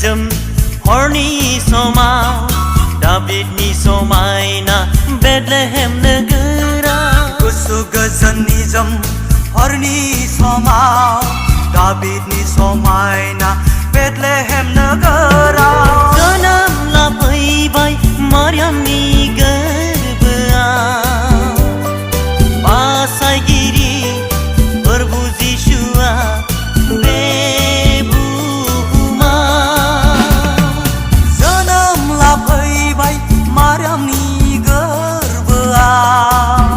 निजोम हरनि समाव दाबिदनि समायना बेथलेहेम नोगोरा गुसु गोजोन निजोम हरनि समाव दाबिदनि समायना बेथलेहेम नोगोराव जोनोम लाफैबाय मारियामनि गोरबोआव बासायगिरि प्रभु जिसुआ बे बुहुमाव जोनोम लाफैबाय मारियामनि गोरबोआव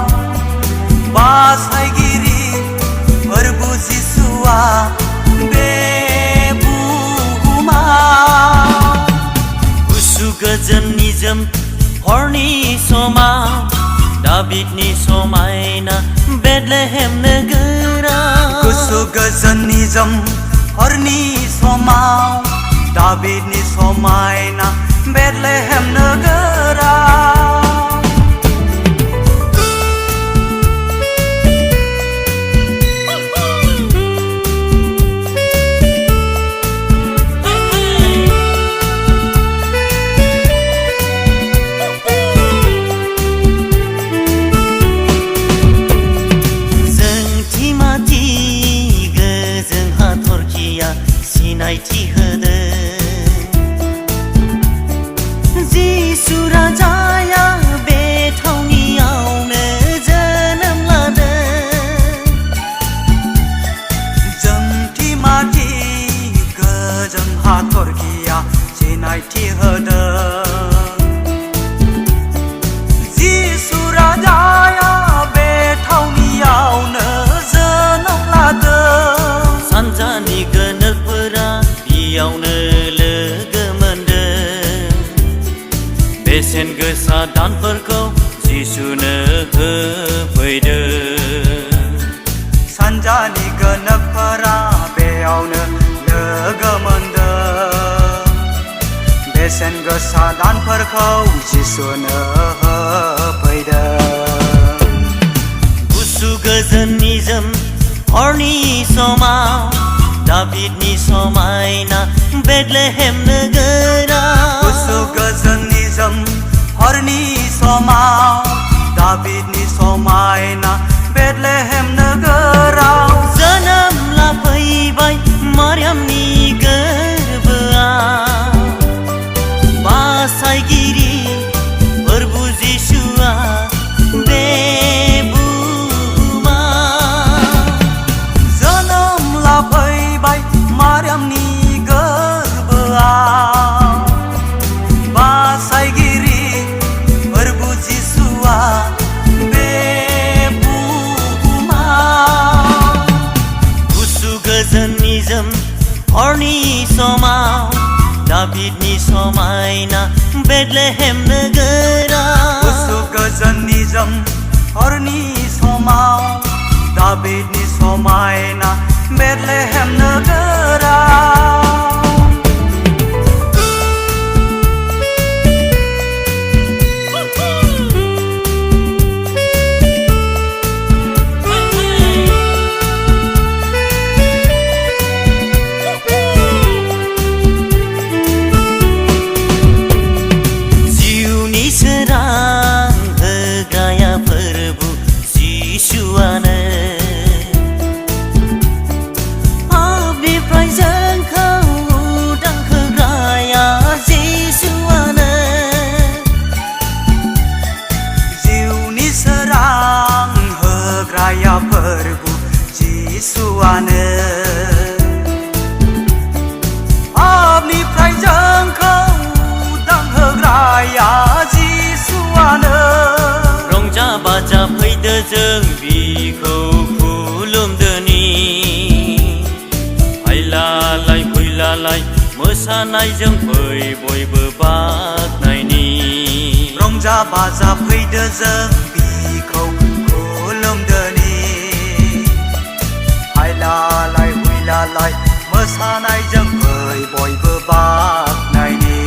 बासायगिरि प्रभु जिसुआ बे बुहुमाव गुसु गोजोन निजोम हरनि समाव दाबिदनि समायना बेथलेहेम नोगोरा गुसु गोजोन निजोम हरनि समाव दाबिदनि समायना बेथलेहेम नोगोराव सिनायथि होदों जिसु राजाया बे थावनियावनो जोनोम लादों जोंथि माथि गोजों हाथरखिया सिनायथि होदों जिसु राजाया बे थावनियावनो जोनोम लादों सानजानि गोनोखफोरा बियावनो लोगो मोनदों बेसेन गोसा दानफोरखौ जिसुनो होफैदों सानजानि गोनोखफोरा बेयावनो लोगो मोनदों बेसेन गोसा दानफोरखौ जिसुनो होफैदों गुसु गोजोन निजोम हरनि समाव दाबिदनि समायना बेथलेहेम नोगोरा गुसु गोजोन निजोम हरनि समाव दाबिदनि समायना बेथलेहेम नोगोराव जोनोम लाफैबाय मारियामनि गोरबोआव बासायगिरि प्रभु जिसुआ बे मारियामनि गोरबोआव बासायगिरि प्रभु जिसुआ बे बुहुमाव गुसु गोजोन निजोम हरनि समाव दाबिदनि समायना बेथलेहेम नोगोरा गुसु गोजोन निजोम हरनि समाव दाबिदनि समायना बेथलेहेम नोगोराव जिउनि सोरां होग्राया प्रभु जिसुआनो प्रभु जिसुआनो पापनिफ्राय जोंखौ उदांहोग्राया जिसुआनो रंजा बाजा फैदो जों बिखौ खुलुमदोनि फैलालाय मोसानायजों फै बयबो बाख्नायनि रंजा बाजा फैदो जों बिखौ खुलुमदोनि फैलालाय मोसानायजों फै बयबो बाख्नायनि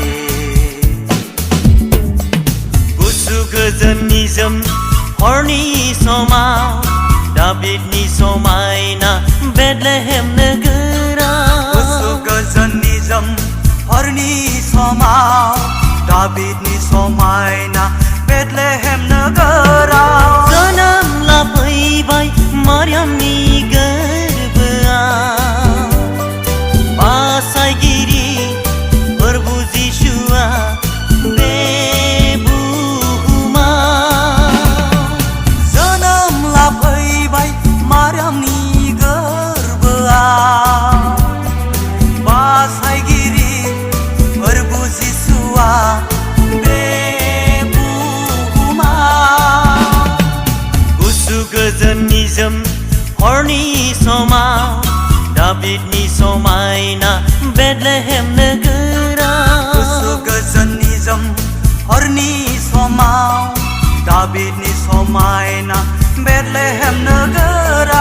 गुसु गोजोन निजोम हरनि समाव दाबिदनि समायना बेथलेहेम नोगोरा गुसु गोजोन निजोम हरनि समाव दाबिदनि समायना बेथलेहेम नोगोराव जोनोम लाफैबाय मारियामनि गोरबोआव बासायगिरि प्रभु जिसुआ बे बुहुमाव जोनोम लाफैबाय मारियामनि गोरबोआव बासायगिरि प्रभु जिसुआ बे बुहुमाव गुसु गोजोन निजोम हरनि समाव दाबिदनि समायना बेथलेहेम नोगोराव गुसु गोजोन निजोम हरनि समाव दाबिदनि समायना बेथलेहेम नोगोराव